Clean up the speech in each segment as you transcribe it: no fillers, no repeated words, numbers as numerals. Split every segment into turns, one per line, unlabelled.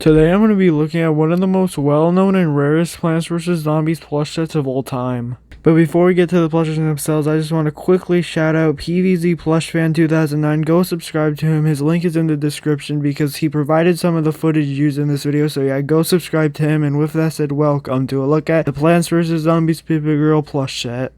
Today I'm going to be looking at one of the most well-known and rarest Plants vs. Zombies plush sets of all time. But before we get to the plushes themselves, I just want to quickly shout out PVZ Plush Fan 2009. Go subscribe to him. His link is in the description because he provided some of the footage used in this video. So yeah, go subscribe to him. And with that said, welcome to a look at the Plants vs. Zombies Pipigirl Plush set.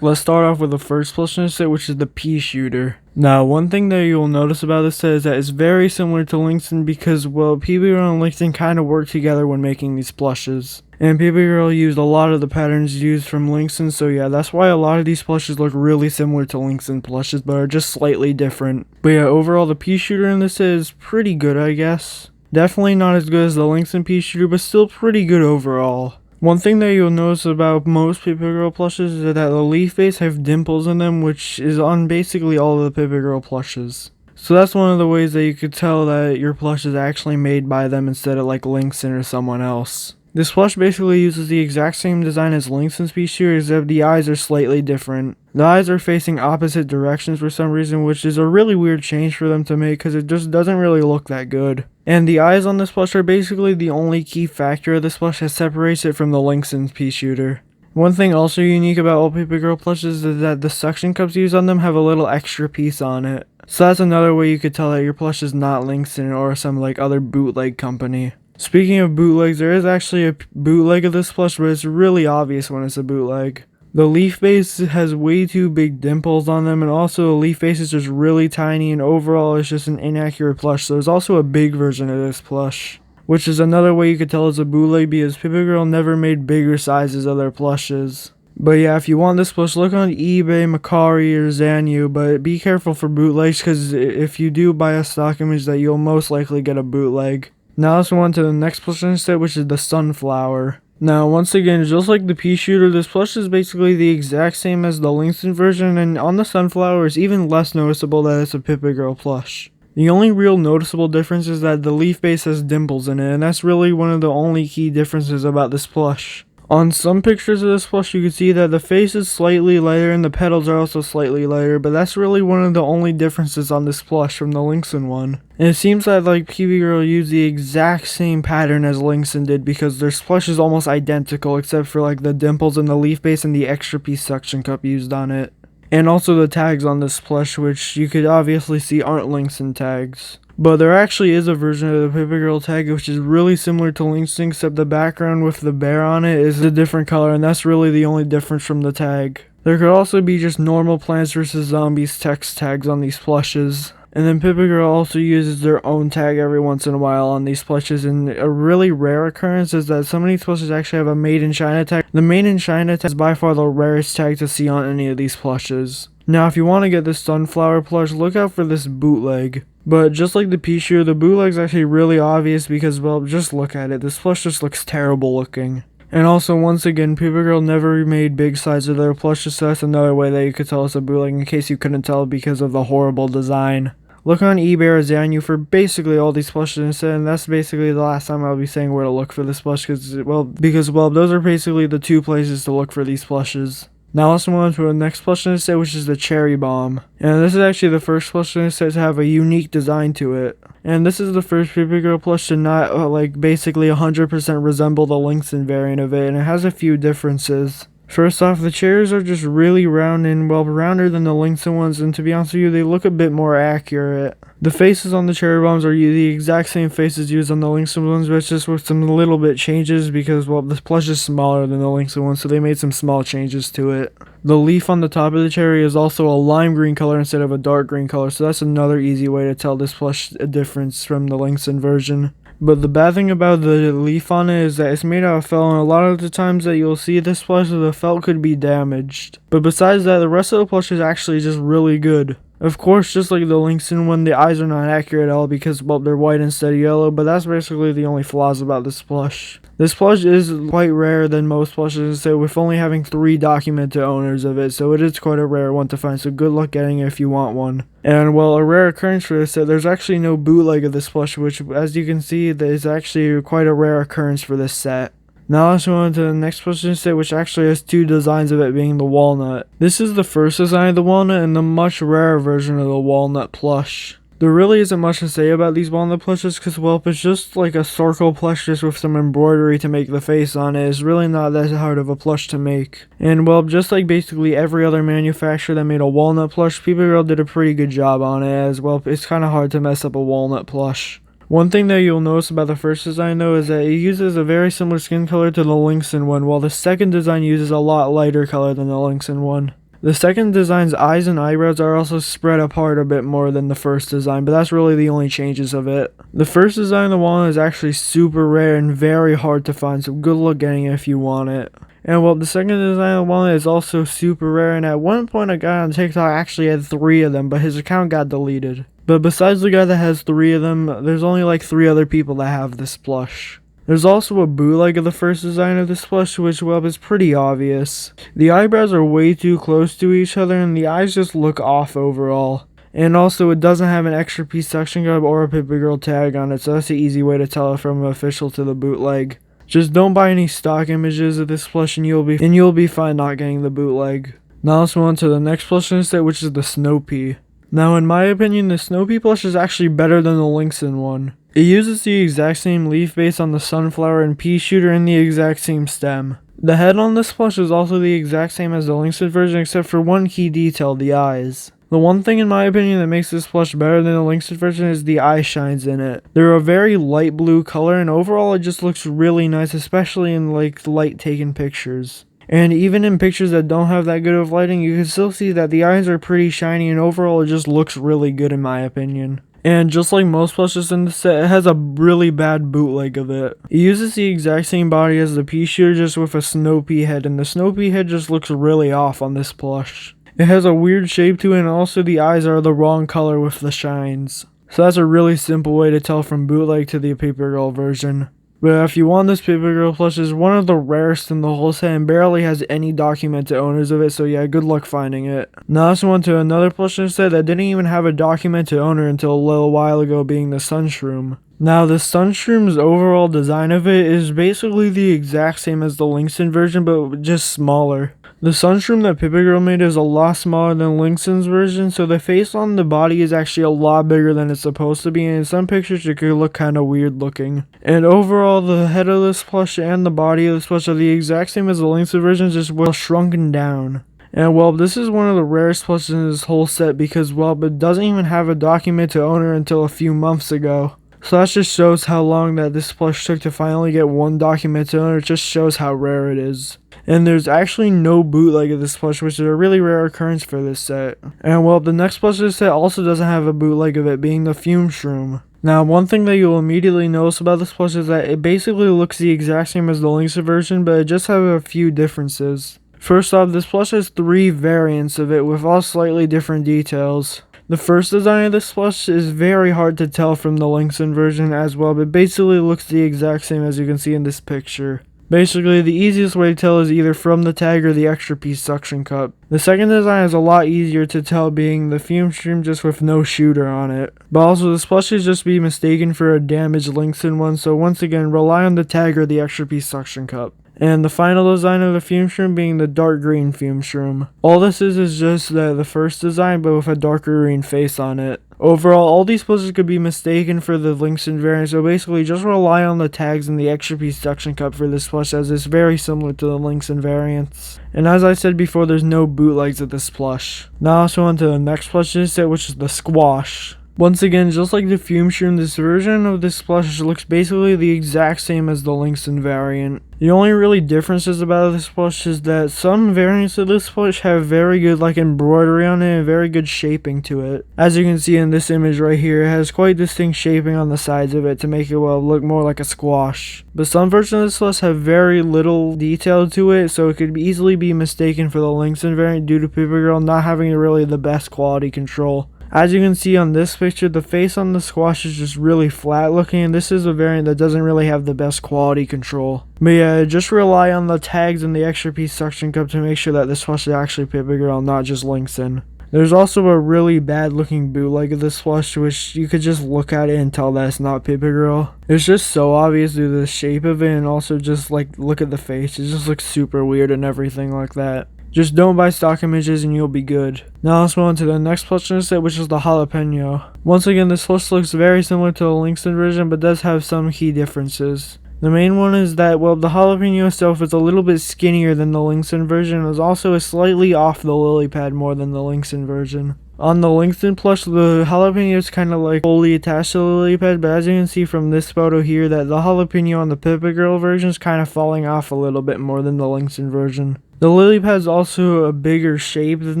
Let's start off with the first plush in the set, which is the Peashooter. Now, one thing that you'll notice about this set is that it's very similar to Lynxen because, well, Pipigirl and Lynxen kind of work together when making these plushes. And Pipigirl used a lot of the patterns used from Lynxen, so yeah, that's why a lot of these plushes look really similar to Lynxen plushes, but are just slightly different. But yeah, overall, the Peashooter in this set is pretty good, I guess. Definitely not as good as the Lynxen Peashooter, but still pretty good overall. One thing that you'll notice about most Pipigirl plushes is that the leaf base have dimples in them, which is on basically all of the Pipigirl plushes. So that's one of the ways that you could tell that your plush is actually made by them instead of like Lynxen or someone else. This plush basically uses the exact same design as Lynxen's Peashooter, except the eyes are slightly different. The eyes are facing opposite directions for some reason, which is a really weird change for them to make because it just doesn't really look that good. And the eyes on this plush are basically the only key factor of this plush that separates it from the Lynxen's Peashooter. One thing also unique about all Pipigirl plushes is that the suction cups used on them have a little extra piece on it. So that's another way you could tell that your plush is not Lynxen or some like other bootleg company. Speaking of bootlegs, there is actually a bootleg of this plush, but it's really obvious when it's a bootleg. The leaf base has way too big dimples on them, and also the leaf base is just really tiny, and overall it's just an inaccurate plush. So there's also a big version of this plush, which is another way you could tell it's a bootleg because Pipigirl never made bigger sizes of their plushes. But yeah, if you want this plush, look on eBay, Macari, or Zanyu, but be careful for bootlegs because if you do buy a stock image, that you'll most likely get a bootleg. Now let's move on to the next plush in the set, which is the Sunflower. Now once again, just like the Peashooter, this plush is basically the exact same as the Lynxen version, and on the Sunflower it's even less noticeable that it's a Pipigirl plush. The only real noticeable difference is that the leaf base has dimples in it, and that's really one of the only key differences about this plush. On some pictures of this plush, you can see that the face is slightly lighter and the petals are also slightly lighter, but that's really one of the only differences on this plush from the Lynxen one. And it seems that like Pipigirl used the exact same pattern as Lynxen did because their plush is almost identical except for like the dimples in the leaf base and the extra piece suction cup used on it. And also the tags on this plush, which you could obviously see aren't Lynxen tags. But there actually is a version of the Pipigirl tag which is really similar to Lynxen, except the background with the bear on it is a different color, and that's really the only difference from the tag. There could also be just normal Plants vs. Zombies text tags on these plushes. And then Pipigirl also uses their own tag every once in a while on these plushes, and a really rare occurrence is that some of these plushes actually have a Made in China tag. The Made in China tag is by far the rarest tag to see on any of these plushes. Now if you want to get this Sunflower plush, look out for this bootleg. But just like the Peashooter, the bootleg's actually really obvious because, well, just look at it. This plush just looks terrible looking. And also, once again, Pipigirl never made big sizes of their plushes, so that's another way that you could tell it's a bootleg in case you couldn't tell because of the horrible design. Look on eBay or Zanyu for basically all these plushes instead, and that's basically the last time I'll be saying where to look for this plush because those are basically the two places to look for these plushes. Now let's move on to the next plush in the set, which is the Cherry Bomb. And this is actually the first plush in the set to have a unique design to it. And this is the first Pipigirl plush to not basically 100% resemble the Lynxen variant of it, and it has a few differences. First off, the cherries are just really round and, well, rounder than the Lynxen ones, and to be honest with you, they look a bit more accurate. The faces on the cherry bombs are the exact same faces used on the Lynxen ones, but it's just with some little bit changes because, well, the plush is smaller than the Lynxen one, so they made some small changes to it. The leaf on the top of the cherry is also a lime green color instead of a dark green color, so that's another easy way to tell this plush a difference from the Lynxen version. But the bad thing about the leaf on it is that it's made out of felt, and a lot of the times that you'll see this plush, the felt could be damaged. But besides that, the rest of the plush is actually just really good. Of course, just like the Lynxen one, the eyes are not accurate at all because, well, they're white instead of yellow, but that's basically the only flaws about this plush. This plush is quite rare than most plushes, so with only having 3 documented owners of it, so it is quite a rare one to find, so good luck getting it if you want one. And, well, a rare occurrence for this set, there's actually no bootleg of this plush, which, as you can see, is actually quite a rare occurrence for this set. Now let's move on to the next plush in the set, which actually has 2 designs of it being the Walnut. This is the first design of the Walnut and the much rarer version of the Walnut plush. There really isn't much to say about these Walnut plushes because, well, it's just like a circle plush just with some embroidery to make the face on it. It's really not that hard of a plush to make. And, well, just like basically every other manufacturer that made a Walnut plush, Pipigirl did a pretty good job on it as well. It's kind of hard to mess up a Walnut plush. One thing that you'll notice about the first design though is that it uses a very similar skin color to the Lynxen one, while the second design uses a lot lighter color than the Lynxen one. The second design's eyes and eyebrows are also spread apart a bit more than the first design, but that's really the only changes of it. The first design of the Walnut is actually super rare and very hard to find, so good luck getting it if you want it. And well, the second design of the Walnut is also super rare, and at one point a guy on TikTok actually had 3 of them, but his account got deleted. But besides the guy that has 3 of them, there's only like 3 other people that have this plush. There's also a bootleg of the first design of this plush, which, well, is pretty obvious. The eyebrows are way too close to each other, and the eyes just look off overall. And also, it doesn't have an extra piece suction cup or a Pipigirl tag on it, so that's an easy way to tell it from official to the bootleg. Just don't buy any stock images of this plush, and you'll be fine not getting the bootleg. Now let's move on to the next plush in the set, which is the Snow Pea. Now, in my opinion, the Snow Pea plush is actually better than the Lynxen one. It uses the exact same leaf base on the sunflower and Peashooter and the exact same stem. The head on this plush is also the exact same as the Lynxen version except for one key detail, the eyes. The one thing in my opinion that makes this plush better than the Lynxen version is the eye shines in it. They're a very light blue color and overall it just looks really nice, especially in like light taken pictures. And even in pictures that don't have that good of lighting, you can still see that the eyes are pretty shiny and overall it just looks really good in my opinion. And just like most plushes in the set, it has a really bad bootleg of it. It uses the exact same body as the Peashooter just with a Snow Pea head, and the Snow Pea head just looks really off on this plush. It has a weird shape to it and also the eyes are the wrong color with the shines. So that's a really simple way to tell from bootleg to the Pipigirl version. But if you want this Pipigirl plush, it's one of the rarest in the whole set and barely has any documented owners of it, so yeah, good luck finding it. Now let's move on to another plush in the set that didn't even have a documented owner until a little while ago, being the sun-shroom. Now the sun-shroom's overall design of it is basically the exact same as the Lynxen version, but just smaller. The sun-shroom that Pipigirl made is a lot smaller than Lynxen's version, so the face on the body is actually a lot bigger than it's supposed to be, and in some pictures it could look kinda weird looking. And overall, the head of this plush and the body of this plush are the exact same as the Lynxen version, just well shrunken down. And well, this is one of the rarest plushes in this whole set because, well, it doesn't even have a documented owner until a few months ago. So that just shows how long that this plush took to finally get one documented owner. It just shows how rare it is. And there's actually no bootleg of this plush, which is a really rare occurrence for this set. And well, the next plush of this set also doesn't have a bootleg of it, being the Fume-shroom. Now, one thing that you'll immediately notice about this plush is that it basically looks the exact same as the Lynxen version, but it just has a few differences. First off, this plush has 3 variants of it with all slightly different details. The first design of this plush is very hard to tell from the Lynxen version as well, but basically looks the exact same as you can see in this picture. Basically, the easiest way to tell is either from the tag or the extra piece suction cup. The second design is a lot easier to tell, being the Fume-shroom just with no shooter on it. But also, this plush should just be mistaken for a damaged Lynxen one, so once again, rely on the tag or the extra piece suction cup. And the final design of the Fume-shroom being the dark green Fume-shroom. All this is just the first design, but with a darker green face on it. Overall, all these plushes could be mistaken for the Lynxen variant, so basically just rely on the tags and the extra piece suction cup for this plush, as it's very similar to the Lynxen variants. And as I said before, there's no bootlegs of this plush. Now let's go on to the next plush in this set, which is the Squash. Once again, just like the Fume-shroom, this version of this plush looks basically the exact same as the Lynxen variant. The only really differences about this plush is that some variants of this plush have very good embroidery on it and very good shaping to it. As you can see in this image right here, it has quite distinct shaping on the sides of it to make it look more like a squash. But some versions of this plush have very little detail to it, so it could easily be mistaken for the Lynxen variant due to Pipigirl not having really the best quality control. As you can see on this picture, the face on the squash is just really flat looking, and this is a variant that doesn't really have the best quality control. But yeah, just rely on the tags and the extra piece suction cup to make sure that this squash is actually Pipigirl, not just Lynxen. There's also a really bad looking bootleg of this squash, which you could just look at it and tell that it's not Pipigirl. It's just so obvious due to the shape of it, and also just look at the face. It just looks super weird and everything like that. Just don't buy stock images and you'll be good. Now let's move on to the next plush in the set, which is the Jalapeno. Once again, this plush looks very similar to the Lynxen version, but does have some key differences. The main one is that, well, the Jalapeno itself is a little bit skinnier than the Lynxen version, and is also slightly off the lily pad more than the Lynxen version. On the Lynxen plush, the Jalapeno is kind of like fully attached to the lily pad, but as you can see from this photo here, that the Jalapeno on the Pipigirl version is kind of falling off a little bit more than the Lynxen version. The lily pad is also a bigger shape than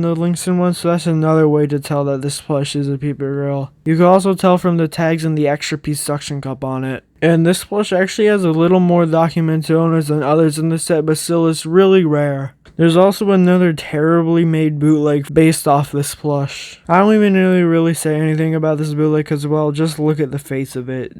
the Lynxen one, so that's another way to tell that this plush is a Pipigirl. You can also tell from the tags and the extra piece suction cup on it. And this plush actually has a little more documented owners than others in the set, but still is really rare. There's also another terribly made bootleg based off this plush. I don't even really say anything about this bootleg because, well, just look at the face of it.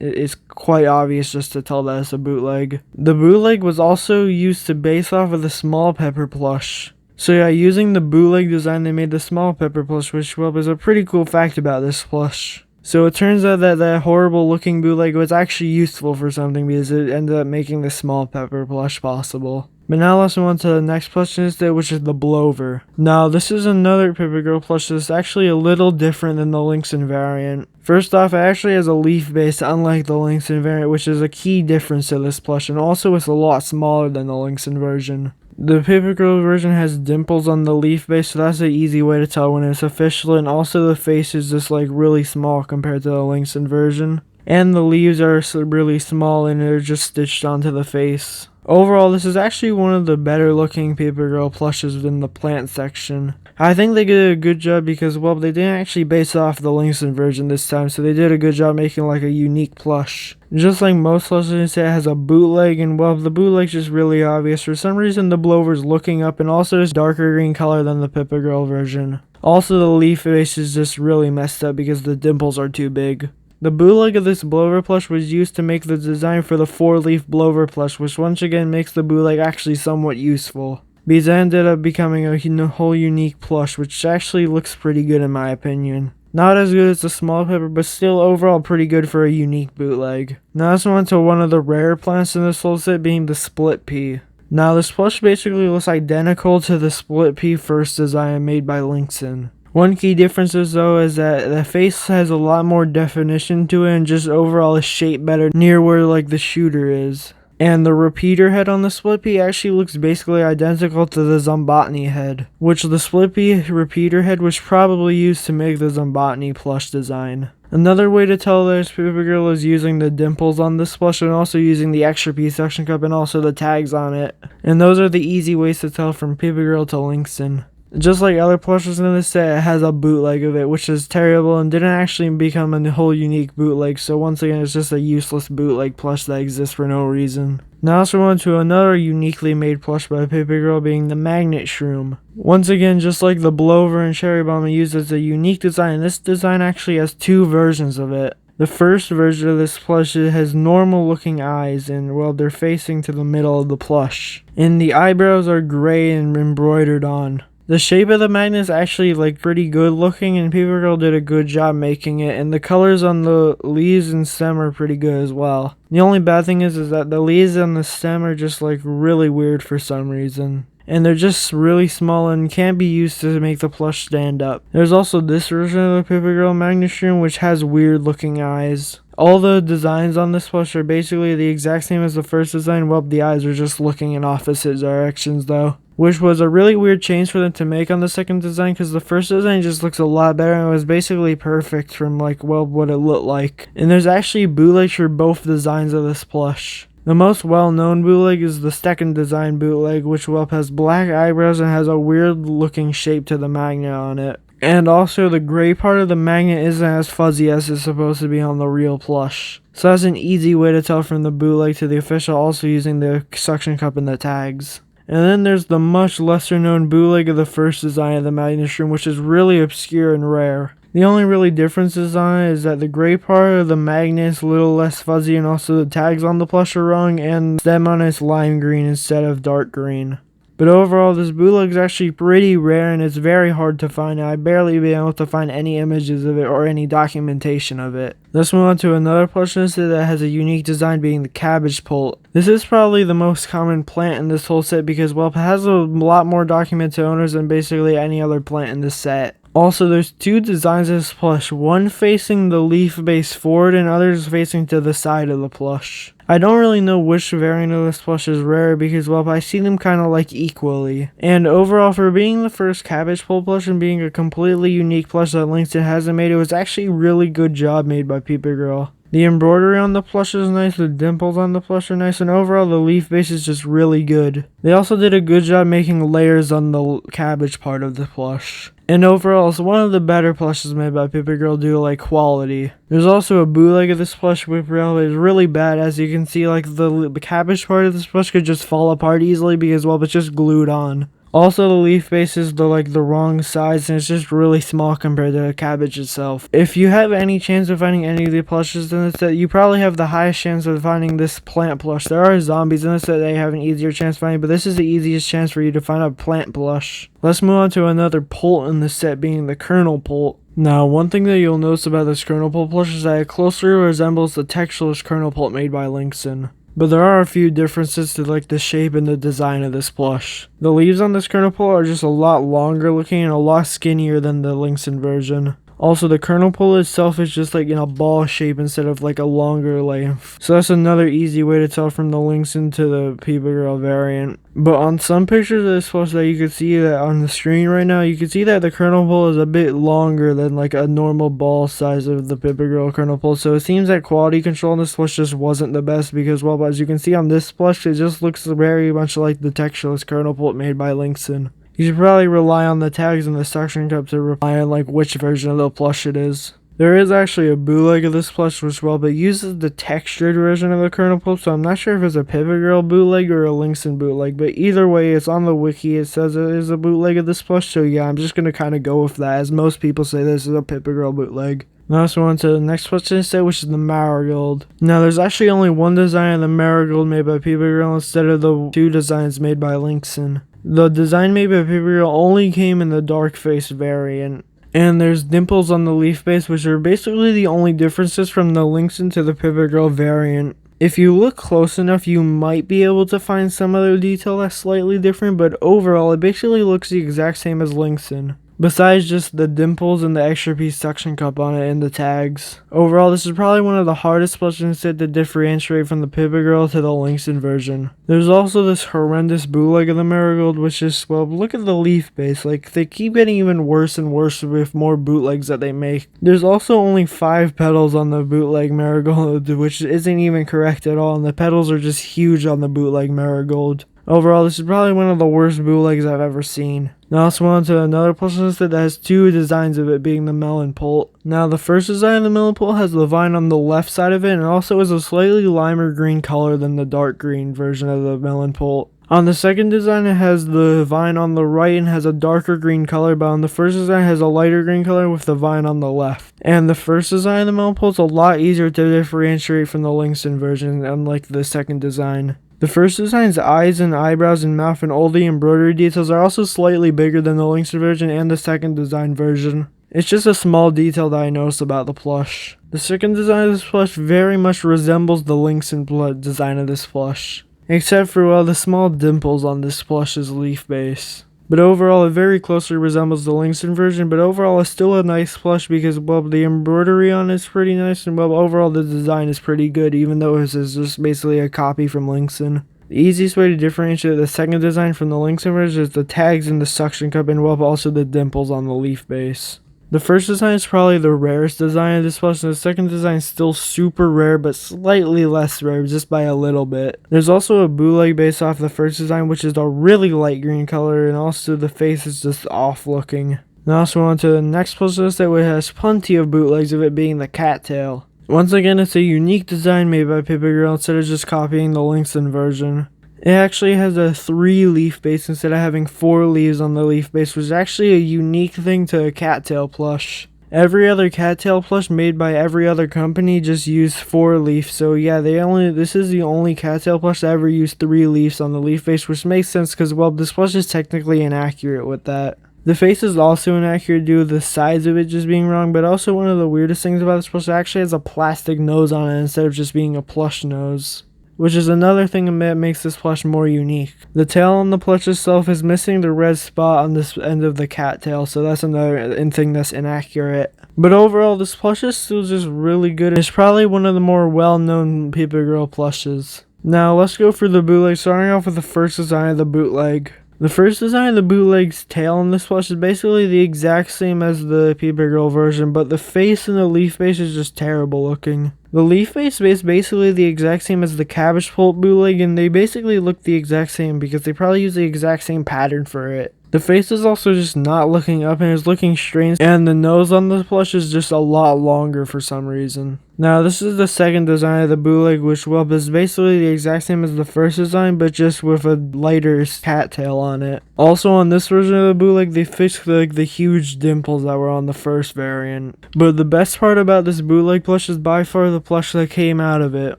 It's quite obvious just to tell that it's a bootleg. The bootleg was also used to base off of the small pepper plush. So yeah, using the bootleg design, they made the small pepper plush, which, well, is a pretty cool fact about this plush. So it turns out that that horrible looking bootleg was actually useful for something because it ended up making the small pepper plush possible. But now let's move on to the next plush in this set, which is the Blover. Now this is another Pipigirl plush that's actually a little different than the Lynxen variant. First off, it actually has a leaf base unlike the Lynxen variant, which is a key difference to this plush, and also it's a lot smaller than the Lynxen version. The Pipigirl version has dimples on the leaf base, so that's an easy way to tell when it's official, and also the face is just like really small compared to the Lynxen version. And the leaves are really small and they're just stitched onto the face. Overall, this is actually one of the better looking Pipigirl plushes in the plant section. I think they did a good job because, well, they didn't actually base off the Lynxen version this time, so they did a good job making like a unique plush. Just like most plushes, it has a bootleg, and, well, the bootleg's just really obvious. For some reason, the Blover's looking up, and also is darker green color than the Pipigirl version. Also, the leaf base is just really messed up because the dimples are too big. The bootleg of this Blover plush was used to make the design for the 4-leaf Blover plush, which once again makes the bootleg actually somewhat useful. Because it ended up becoming a whole unique plush, which actually looks pretty good in my opinion. Not as good as the small pepper, but still overall pretty good for a unique bootleg. Now let's move on to one of the rare plants in this whole set, being the split pea. Now this plush basically looks identical to the split pea first design made by Lynxen. One key difference though is that the face has a lot more definition to it and just overall is shaped better near where like the shooter is. And the repeater head on the split pea actually looks basically identical to the Zombotney head, which the split pea repeater head was probably used to make the Zombotney plush design. Another way to tell there's Pipigirl is using the dimples on this plush and also using the extra piece suction cup and also the tags on it. And those are the easy ways to tell from Pipigirl to Lynxen. Just like other plushes in this set, it has a bootleg of it, which is terrible and didn't actually become a whole unique bootleg, so once again it's just a useless bootleg plush that exists for no reason. Now let's move on to another uniquely made plush by Pipigirl, being the Magnet-shroom. Once again, just like the Blover and Cherry Bomb, it uses a unique design. This design actually has two versions of it. The first version of this plush has normal looking eyes, and, well, they're facing to the middle of the plush. And the eyebrows are gray and embroidered on. The shape of the magnet is actually like pretty good looking, and Pipigirl did a good job making it, and the colors on the leaves and stem are pretty good as well. The only bad thing is that the leaves on the stem are just like really weird for some reason. And they're just really small and can't be used to make the plush stand up. There's also this version of the Pipigirl Magnet-shroom, which has weird looking eyes. All the designs on this plush are basically the exact same as the first design, well, the eyes are just looking in opposite directions though. Which was a really weird change for them to make on the second design, because the first design just looks a lot better and it was basically perfect from like, well, what it looked like. And there's actually bootlegs for both designs of this plush. The most well-known bootleg is the second design bootleg, which, well, has black eyebrows and has a weird looking shape to the magnet on it. And also the gray part of the magnet isn't as fuzzy as it's supposed to be on the real plush. So that's an easy way to tell from the bootleg to the official, also using the suction cup and the tags. And then there's the much lesser known bootleg of the first design of the Magnet-shroom, which is really obscure and rare. The only really differences on it is that the gray part of the magnet is a little less fuzzy, and also the tags on the plush are wrong, and the stem on it's lime green instead of dark green. But overall, this bootleg is actually pretty rare and it's very hard to find. I barely been able to find any images of it or any documentation of it. Let's move on to another plush in this set that has a unique design, being the Cabbage-pult. This is probably the most common plant in this whole set because, well, it has a lot more documented owners than basically any other plant in this set. Also, there's two designs of this plush, one facing the leaf base forward and others facing to the side of the plush. I don't really know which variant of this plush is rare because, well, I see them kind of like equally. And overall, for being the first Cabbage-pult plush and being a completely unique plush that Lincoln hasn't made, it was actually a really good job made by Pipigirl. The embroidery on the plush is nice, the dimples on the plush are nice, and overall the leaf base is just really good. They also did a good job making layers on the cabbage part of the plush. And overall, it's one of the better plushes made by Pipigirl due to like quality. There's also a bootleg of this plush which is really bad. As you can see, like the cabbage part of this plush could just fall apart easily because, well, it's just glued on. Also, the leaf base is the wrong size and it's just really small compared to the cabbage itself. If you have any chance of finding any of the plushes in this set, you probably have the highest chance of finding this plant plush. There are zombies in this set they have an easier chance finding, but this is the easiest chance for you to find a plant plush. Let's move on to another pult in the set, being the Kernel-pult. Now, one thing that you'll notice about this Kernel-pult plush is that it closely resembles the textureless Kernel-pult made by Lincoln. But there are a few differences to like the shape and the design of this plush. The leaves on this Kernel-pult are just a lot longer looking and a lot skinnier than the Lincoln version. Also, the Kernel-pult itself is just like in a ball shape instead of like a longer length. So that's another easy way to tell from the Lincoln to the Pipigirl variant. But on some pictures of this plush that you can see that on the screen right now, you can see that the Kernel-pult is a bit longer than like a normal ball size of the Pipigirl Kernel-pult. So it seems that quality control on this plush just wasn't the best because, well, as you can see on this plush, it just looks very much like the textureless Kernel-pult made by Lincoln. You should probably rely on the tags and the suction cup to rely on like which version of the plush it is. There is actually a bootleg of this plush which, well, but uses the textured version of the Kernel-pult, so I'm not sure if it's a Pipigirl bootleg or a Lincoln bootleg, but either way, it's on the wiki, it says it is a bootleg of this plush, so yeah, I'm just gonna kind of go with that, as most people say this is a Pipigirl bootleg. Now let's move on to the next plush in the set, which is the Marigold. Now there's actually only one design of the Marigold made by Pipigirl instead of the two designs made by Lincoln. The design made by Pipigirl only came in the dark face variant. And there's dimples on the leaf base, which are basically the only differences from the Lincoln to the Pipigirl variant. If you look close enough, you might be able to find some other detail that's slightly different, but overall, it basically looks the exact same as Lincoln. Besides just the dimples and the extra piece suction cup on it and the tags. Overall, this is probably one of the hardest plushes in the set to differentiate from the Pipigirl to the Lincoln version. There's also this horrendous bootleg of the Marigold, which is, well, look at the leaf base. Like, they keep getting even worse and worse with more bootlegs that they make. There's also only 5 petals on the bootleg Marigold, which isn't even correct at all, and the petals are just huge on the bootleg Marigold. Overall, this is probably one of the worst bootlegs I've ever seen. Now let's move on to another plush that has two designs of it, being the Melon-pult. Now the first design of the Melon-pult has the vine on the left side of it, and also is a slightly limer green color than the dark green version of the Melon-pult. On the second design, it has the vine on the right and has a darker green color, but on the first design, it has a lighter green color with the vine on the left. And the first design of the Melon-pult is a lot easier to differentiate from the Lincoln version, unlike the second design. The first design's eyes and eyebrows and mouth and all the embroidery details are also slightly bigger than the Lincoln version and the second design version. It's just a small detail that I noticed about the plush. The second design of this plush very much resembles the Lincoln design of this plush, except for, well, the small dimples on this plush's leaf base. But overall, it very closely resembles the Lincoln version, but overall it's still a nice plush because, well, the embroidery on it is pretty nice, and, well, overall the design is pretty good, even though it is just basically a copy from Lincoln. The easiest way to differentiate the second design from the Lincoln version is the tags in the suction cup and, well, also the dimples on the leaf base. The first design is probably the rarest design of this plush, and the second design is still super rare, but slightly less rare, just by a little bit. There's also a bootleg based off the first design, which is a really light green color, and also the face is just off looking. Now let's move on to the next plush list that has plenty of bootlegs of it, being the Cattail. Once again, it's a unique design made by Pipigirl instead of just copying the Lincoln version. It actually has a 3-leaf base instead of having 4 leaves on the leaf base, which is actually a unique thing to a Cattail plush. Every other cattail plush made by every other company just used 4 leaves. So yeah, this is the only cattail plush that ever used 3 leaves on the leaf base, which makes sense because, well, this plush is technically inaccurate with that. The face is also inaccurate due to the size of it just being wrong, but also one of the weirdest things about this plush, it actually has a plastic nose on it instead of just being a plush nose, which is another thing that makes this plush more unique. The tail on the plush itself is missing the red spot on this end of the cattail, so that's another thing that's inaccurate. But overall, this plush is still just really good. It's probably one of the more well-known Pipigirl plushes. Now let's go through the bootleg, starting off with the first design of the bootleg. The first design of the bootleg's tail on this plush is basically the exact same as the Pipigirl version, but the face and the leaf base is just terrible looking. The leaf base is basically the exact same as the Cabbage-pult bootleg, and they basically look the exact same because they probably use the exact same pattern for it. The face is also just not looking up and is looking strange, and the nose on the plush is just a lot longer for some reason. Now this is the second design of the bootleg, which, well, is basically the exact same as the first design, but just with a lighter cattail on it. Also on this version of the bootleg, they fixed the huge dimples that were on the first variant. But the best part about this bootleg plush is by far the plush that came out of it,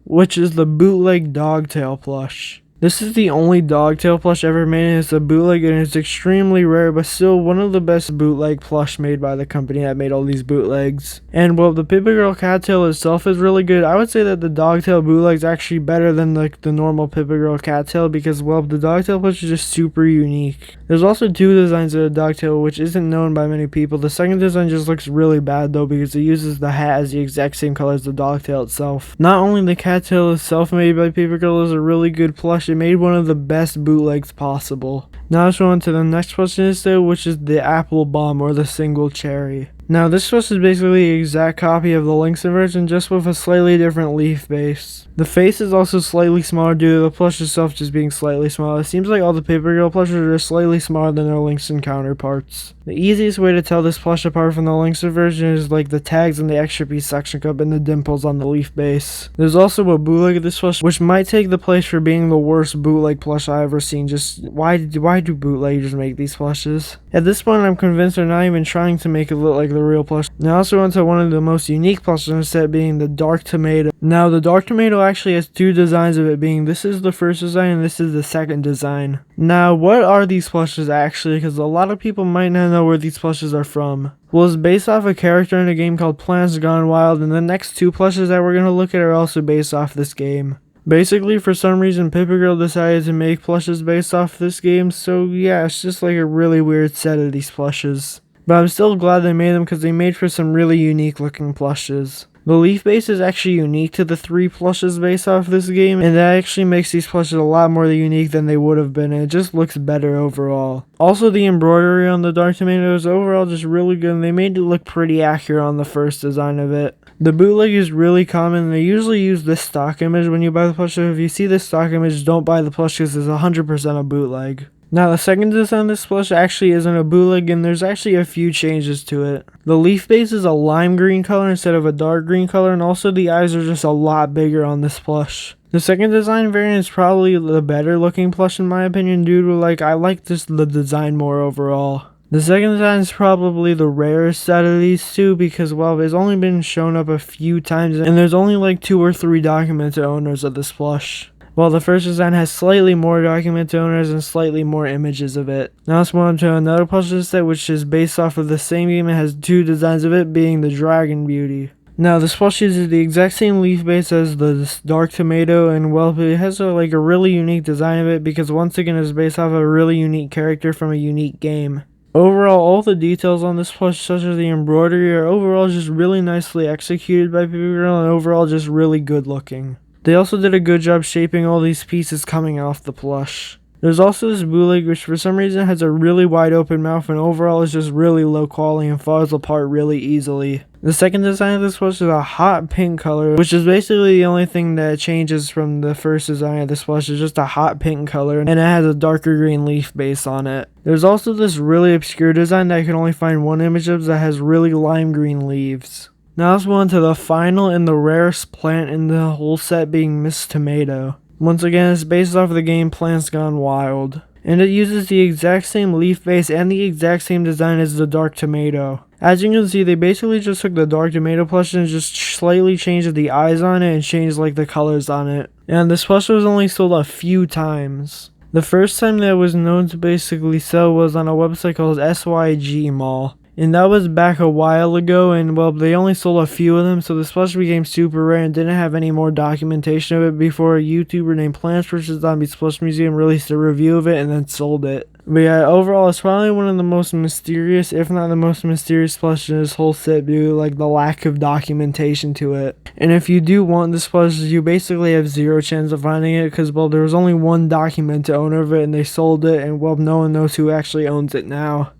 which is the bootleg dogtail plush. This is the only dogtail plush ever made, and it's a bootleg, and it's extremely rare, but still one of the best bootleg plush made by the company that made all these bootlegs. And while the Pipigirl cattail itself is really good, I would say that the dogtail bootleg is actually better than the normal Pipigirl cattail because, well, the dogtail plush is just super unique. There's also 2 designs of the dogtail, which isn't known by many people. The second design just looks really bad though because it uses the hat as the exact same color as the dogtail itself. Not only the cattail itself made by Pipigirl is a really good plush, it made one of the best bootlegs possible. Now let's go on to the next plush instead, which is the apple bomb or the single cherry. Now this plush is basically the exact copy of the Lynxen version, just with a slightly different leaf base. The face is also slightly smaller due to the plush itself just being slightly smaller. It seems like all the Pipigirl plushes are slightly smaller than their Lynxen counterparts. The easiest way to tell this plush apart from the Lynxen version is like the tags and the extra piece suction cup and the dimples on the leaf base. There's also a bootleg of this plush, which might take the place for being the worst bootleg plush I've ever seen. Just why do bootleggers make these plushes? At this point, I'm convinced they're not even trying to make it look like the real plush. Now also onto one of the most unique plushes instead, being the dark tomato. Now the dark tomato actually has 2 designs of it, being this is the first design and this is the second design. Now what are these plushes actually, because a lot of people might not know where these plushes are from. Well, it's based off a character in a game called Plants Gone Wild, and the next 2 plushes that we're going to look at are also based off this game. Basically, for some reason, Pipigirl decided to make plushes based off this game, so yeah, it's just like a really weird set of these plushes. But I'm still glad they made them because they made for some really unique looking plushes. The leaf base is actually unique to the 3 plushes based off this game, and that actually makes these plushes a lot more unique than they would have been, and it just looks better overall. Also, the embroidery on the dark tomato is overall just really good, and they made it look pretty accurate on the first design of it. The bootleg is really common, and they usually use this stock image when you buy the plush, so if you see this stock image, don't buy the plush because it's 100% a bootleg. Now the second design of this plush actually isn't a bootleg, and there's actually a few changes to it. The leaf base is a lime green color instead of a dark green color, and also the eyes are just a lot bigger on this plush. The second design variant is probably the better looking plush in my opinion due to I like just the design more overall. The second design is probably the rarest out of these 2 because, well, it's only been shown up a few times and there's only 2 or 3 documented owners of this plush. While the first design has slightly more documented owners and slightly more images of it. Now let's move on to another plush set which is based off of the same game and has 2 designs of it, being the Dragon Beauty. Now this plush uses the exact same leaf base as the dark tomato, and well, it has a really unique design of it because once again it's based off a really unique character from a unique game. Overall, all the details on this plush, such as the embroidery, are overall just really nicely executed by Pipigirl and overall just really good looking. They also did a good job shaping all these pieces coming off the plush. There's also this bootleg which for some reason has a really wide open mouth and overall is just really low quality and falls apart really easily. The second design of this plush is a hot pink color, which is basically the only thing that changes from the first design of this plush. Is just a hot pink color and it has a darker green leaf base on it. There's also this really obscure design that I can only find 1 image of that has really lime green leaves. Now let's move on to the final and the rarest plant in the whole set, being Miss Tomato. Once again, it's based off of the game Plants Gone Wild, and it uses the exact same leaf base and the exact same design as the dark tomato. As you can see, they basically just took the dark tomato plush and just slightly changed the eyes on it and changed like the colors on it. And this plush was only sold a few times. The first time that it was known to basically sell was on a website called SYG Mall. And that was back a while ago, and well, they only sold a few of them, so this plush became super rare and didn't have any more documentation of it before a YouTuber named Plants vs. Zombies Plush Museum released a review of it and then sold it. But yeah, overall, it's probably one of the most mysterious, if not the most mysterious plush in this whole set due to like the lack of documentation to it. And if you do want this plush, you basically have zero chance of finding it because, well, there was only one documented owner of it and they sold it, and well, no one knows who actually owns it now.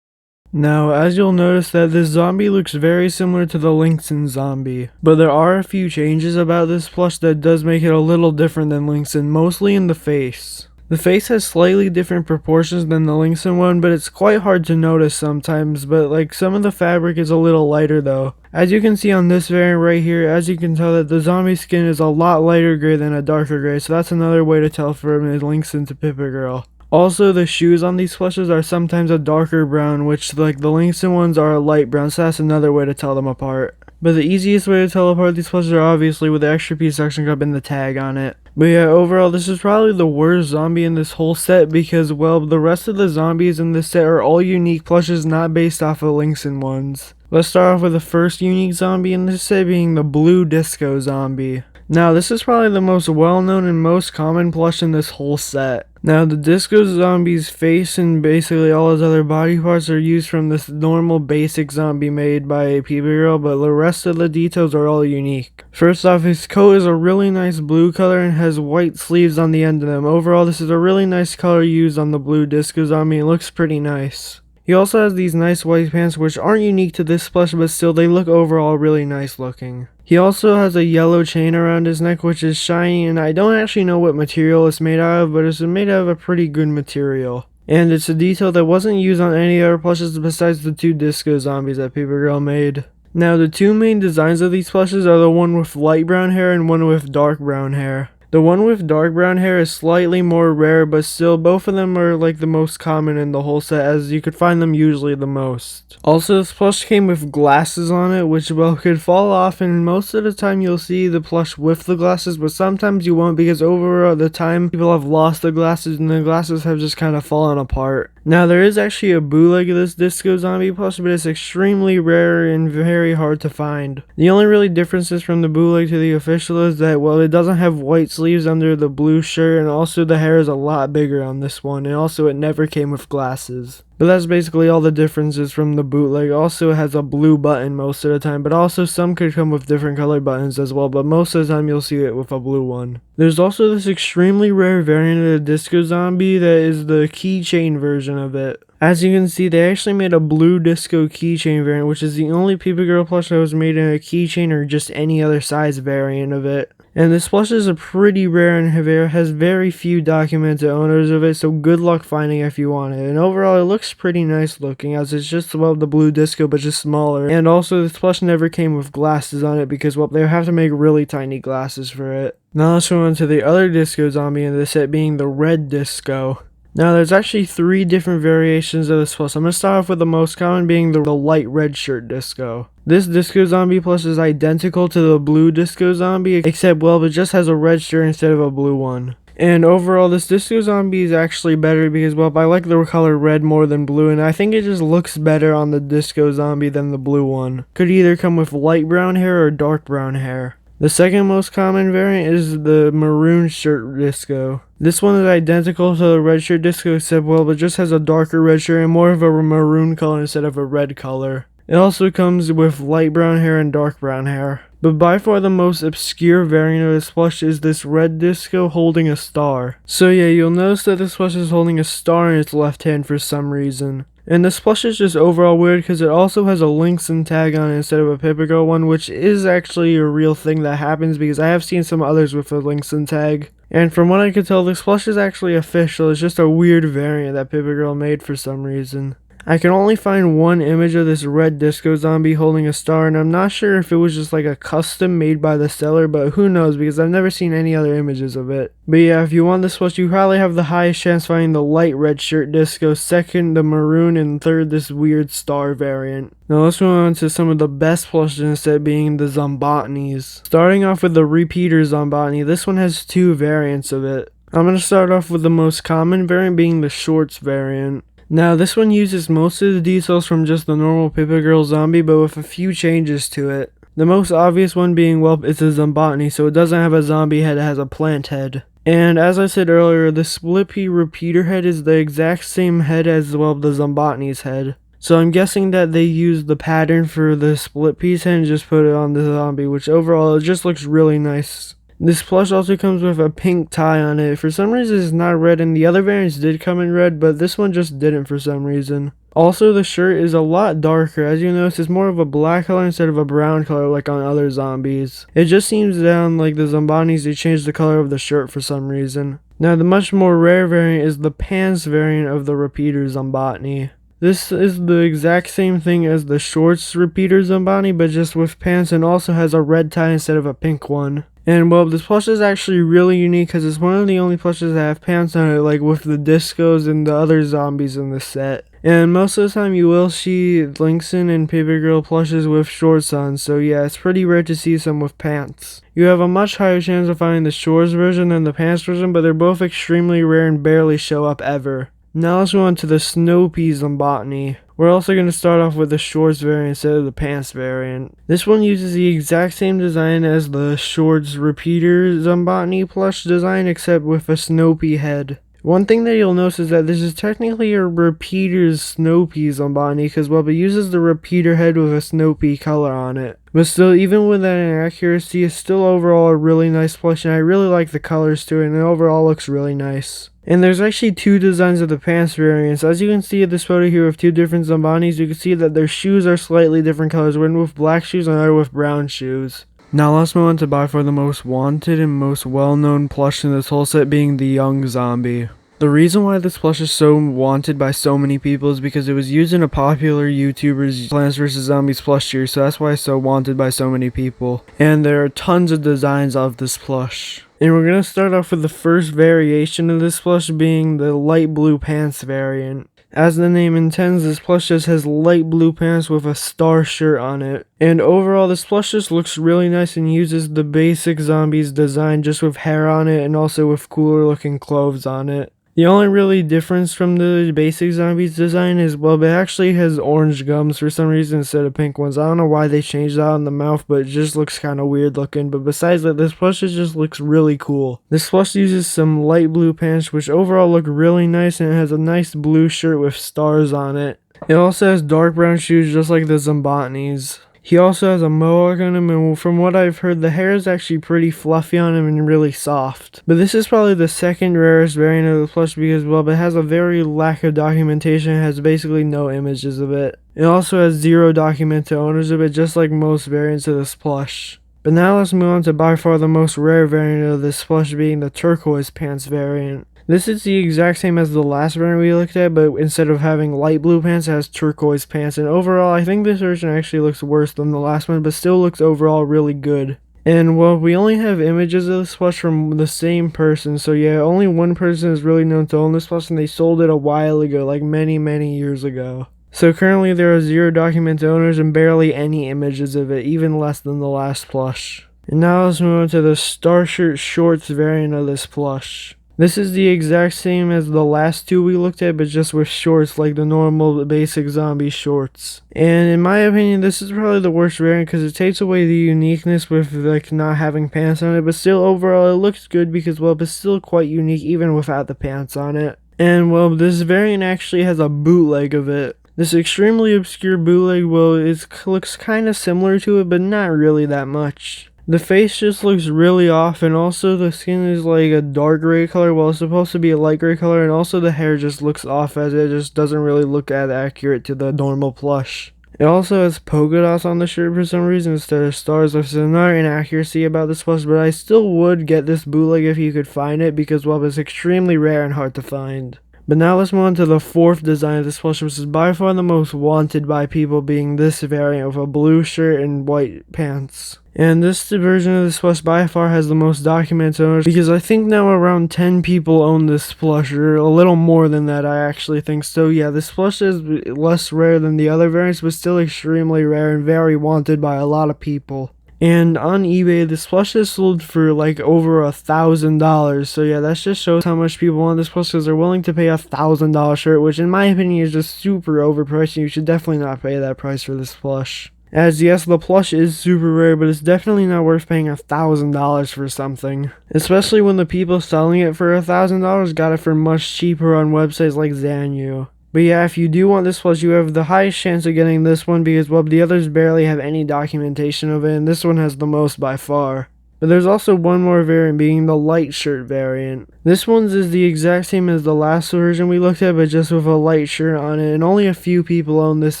Now, as you'll notice that this zombie looks very similar to the Lynxen zombie, but there are a few changes about this plush that does make it a little different than Lynxen, mostly in the face. The face has slightly different proportions than the Lynxen one, but it's quite hard to notice sometimes, but like some of the fabric is a little lighter though. As you can see on this variant right here, as you can tell that the zombie skin is a lot lighter gray than a darker gray, so that's another way to tell from Lynxen to Pipigirl. Also, the shoes on these plushes are sometimes a darker brown, which like the Lynxen ones are a light brown, so that's another way to tell them apart. But the easiest way to tell apart these plushes are obviously with the extra piece suction cup and the tag on it. But yeah, overall this is probably the worst zombie in this whole set because, well, the rest of the zombies in this set are all unique plushes not based off of Lynxen ones. Let's start off with the first unique zombie in this set being the blue disco zombie. Now, this is probably the most well-known and most common plush in this whole set. Now, the disco zombie's face and basically all his other body parts are used from this normal basic zombie made by Pipigirl, but the rest of the details are all unique. First off, his coat is a really nice blue color and has white sleeves on the end of them. Overall, this is a really nice color used on the blue disco zombie. It looks pretty nice. He also has these nice white pants which aren't unique to this plush, but still they look overall really nice looking. He also has a yellow chain around his neck which is shiny, and I don't actually know what material it's made out of, but it's made out of a pretty good material. And it's a detail that wasn't used on any other plushes besides the two disco zombies that Pipigirl made. Now, the two main designs of these plushes are the one with light brown hair and one with dark brown hair. The one with dark brown hair is slightly more rare, but still both of them are like the most common in the whole set, as you could find them usually the most. Also, this plush came with glasses on it, which well could fall off, and most of the time you'll see the plush with the glasses, but sometimes you won't because over the time people have lost the glasses and the glasses have just kind of fallen apart. Now, there is actually a bootleg of this disco zombie plush, but it's extremely rare and very hard to find. The only really differences from the bootleg to the official is that, well, it doesn't have white sleeves under the blue shirt, and also the hair is a lot bigger on this one, and also it never came with glasses. But that's basically all the differences from the bootleg. Also, it has a blue button most of the time, but also some could come with different colored buttons as well, but most of the time you'll see it with a blue one. There's also this extremely rare variant of the disco zombie that is the keychain version of it. As you can see, they actually made a blue disco keychain variant, which is the only Pipigirl plush that was made in a keychain or just any other size variant of it. And this plush is a pretty rare and has very few documented owners of it, so good luck finding it if you want it. And overall, it looks pretty nice looking, as it's just above the blue disco but just smaller. And also, this plush never came with glasses on it because, well, they have to make really tiny glasses for it. Now let's go on to the other disco zombie in the set, being the red disco. Now, there's actually 3 different variations of this plush. I'm going to start off with the most common being the light red shirt disco. This disco zombie plush is identical to the blue disco zombie, except, well, it just has a red shirt instead of a blue one. And overall, this disco zombie is actually better because, well, I like the color red more than blue, and I think it just looks better on the disco zombie than the blue one. Could either come with light brown hair or dark brown hair. The second most common variant is the maroon shirt disco. This one is identical to the red shirt disco, except, well, it just has a darker red shirt and more of a maroon color instead of a red color. It also comes with light brown hair and dark brown hair. But by far the most obscure variant of this plush is this red disco holding a star. So yeah, you'll notice that this plush is holding a star in its left hand for some reason. And this plush is just overall weird because it also has a Lynxen tag on it instead of a Pipigirl one, which is actually a real thing that happens because I have seen some others with a Lynxen tag. And from what I could tell, this plush is actually official. It's just a weird variant that Pipigirl made for some reason. I can only find one image of this red disco zombie holding a star, and I'm not sure if it was just like a custom made by the seller, but who knows, because I've never seen any other images of it. But yeah, if you want this plush, you probably have the highest chance finding the light red shirt disco, second the maroon, and third this weird star variant. Now let's move on to some of the best plushes in the set, being the Zombotneys. Starting off with the repeater Zombotney, this one has two variants of it. I'm going to start off with the most common variant, being the shorts variant. Now this one uses most of the details from just the normal Pipigirl zombie, but with a few changes to it. The most obvious one being, well, it's a Zombotney, so it doesn't have a zombie head, it has a plant head. And as I said earlier, the split pea repeater head is the exact same head as, well, the Zombotney's head. So I'm guessing that they used the pattern for the split piece head and just put it on the zombie, which overall it just looks really nice. This plush also comes with a pink tie on it. For some reason it's not red, and the other variants did come in red, but this one just didn't for some reason. Also, the shirt is a lot darker. As you notice, it's more of a black color instead of a brown color like on other zombies. It just seems down like the Zombotneys, they changed the color of the shirt for some reason. Now the much more rare variant is the pants variant of the repeater Zombotney. This is the exact same thing as the shorts repeater Zombotney, but just with pants, and also has a red tie instead of a pink one. And well, this plush is actually really unique because it's one of the only plushes that have pants on it, like with the discos and the other zombies in the set. And most of the time you will see Linkson and Pipigirl plushes with shorts on, so yeah, it's pretty rare to see some with pants. You have a much higher chance of finding the shorts version than the pants version, but they're both extremely rare and barely show up ever. Now let's move on to the Snow Pea Zombotney. We're also going to start off with the shorts variant instead of the pants variant. This one uses the exact same design as the shorts repeater Zombotney plush design, except with a Snow Pea head. One thing that you'll notice is that this is technically a repeater's Snow Pea Zombotney, because, well, it uses the repeater head with a Snow Pea color on it. But still, even with that inaccuracy, it's still overall a really nice plush, and I really like the colors to it, and it overall looks really nice. And there's actually two designs of the pants variants. As you can see in this photo here of two different Zombotneys, you can see that their shoes are slightly different colors, one with black shoes and another with brown shoes. Now let's move on to by far the most wanted and most well-known plush in this whole set, being the young zombie. The reason why this plush is so wanted by so many people is because it was used in a popular YouTuber's Plants vs Zombies plush series, so that's why it's so wanted by so many people. And there are tons of designs of this plush. And we're going to start off with the first variation of this plush, being the light blue pants variant. As the name intends, this plush just has light blue pants with a star shirt on it. And overall, this plush just looks really nice and uses the basic zombies design, just with hair on it and also with cooler looking clothes on it. The only really difference from the basic zombies design is, well, it actually has orange gums for some reason instead of pink ones. I don't know why they changed that on the mouth, but it just looks kind of weird looking. But besides that, this plush just looks really cool. This plush uses some light blue pants, which overall look really nice, and it has a nice blue shirt with stars on it. It also has dark brown shoes just like the Zombotneys. He also has a mohawk on him, and from what I've heard, the hair is actually pretty fluffy on him and really soft. But this is probably the second rarest variant of the plush because, well, it has a very lack of documentation. It has basically no images of it. It also has zero documented owners of it, just like most variants of this plush. But now let's move on to by far the most rare variant of this plush, being the turquoise pants variant. This is the exact same as the last variant we looked at, but instead of having light blue pants, it has turquoise pants. And overall, I think this version actually looks worse than the last one, but still looks overall really good. And, well, we only have images of this plush from the same person, so yeah, only one person is really known to own this plush, and they sold it a while ago, like many years ago. So currently there are zero documented owners and barely any images of it, even less than the last plush. And now let's move on to the Star Shirt Shorts variant of this plush. This is the exact same as the last two we looked at, but just with shorts, like the normal basic zombie shorts. And in my opinion, this is probably the worst variant because it takes away the uniqueness with like not having pants on it, but still overall it looks good because, well, it's still quite unique even without the pants on it. And, well, this variant actually has a bootleg of it. This extremely obscure bootleg, well, it looks kind of similar to it, but not really that much. The face just looks really off, and also the skin is like a dark gray color while it's supposed to be a light gray color, and also the hair just looks off as it just doesn't really look as accurate to the normal plush. It also has polka dots on the shirt for some reason instead of stars, which is another inaccuracy about this plush, but I still would get this bootleg if you could find it because, well, it's extremely rare and hard to find. But now let's move on to the 4th design of this plush, which is by far the most wanted by people, being this variant with a blue shirt and white pants. And this version of this plush by far has the most documented owners, because I think now around 10 people own this plush, or a little more than that I actually think. So yeah, this plush is less rare than the other variants, but still extremely rare and very wanted by a lot of people. And on eBay, this plush is sold for like over $1,000. So yeah, that just shows how much people want this plush, because they're willing to pay $1,000 shirt, which in my opinion is just super overpriced. And you should definitely not pay that price for this plush. As yes, the plush is super rare, but it's definitely not worth paying $1,000 for something. Especially when the people selling it for $1,000 got it for much cheaper on websites like Zanyu. But yeah, if you do want this plush, you have the highest chance of getting this one, because well, the others barely have any documentation of it, and this one has the most by far. But there's also one more variant, being the light shirt variant. This one's is the exact same as the last version we looked at, but just with a light shirt on it, and only a few people own this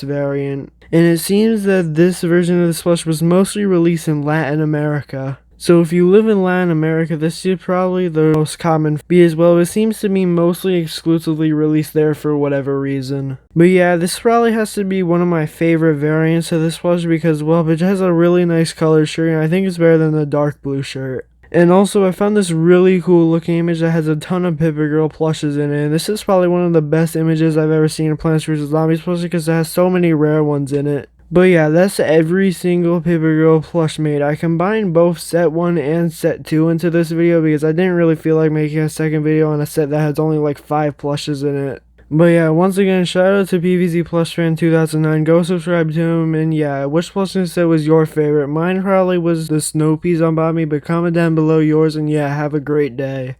variant. And it seems that this version of this plush was mostly released in Latin America. So if you live in Latin America, this is probably the most common, because well, it seems to be mostly exclusively released there for whatever reason. But yeah, this probably has to be one of my favorite variants of this plush, because well, it has a really nice color shirt, and I think it's better than the dark blue shirt. And also, I found this really cool looking image that has a ton of Pipigirl plushes in it, and this is probably one of the best images I've ever seen in Plants vs. Zombies plush, because it has so many rare ones in it. But yeah, that's every single Pipigirl plush made. I combined both set 1 and set 2 into this video, because I didn't really feel like making a second video on a set that has only like 5 plushes in it. But yeah, once again, shout out to PVZ Plush Fan 2009, go subscribe to him, and yeah, which plush set was your favorite? Mine probably was the Snoopy Zombotney, but comment down below yours, and yeah, have a great day.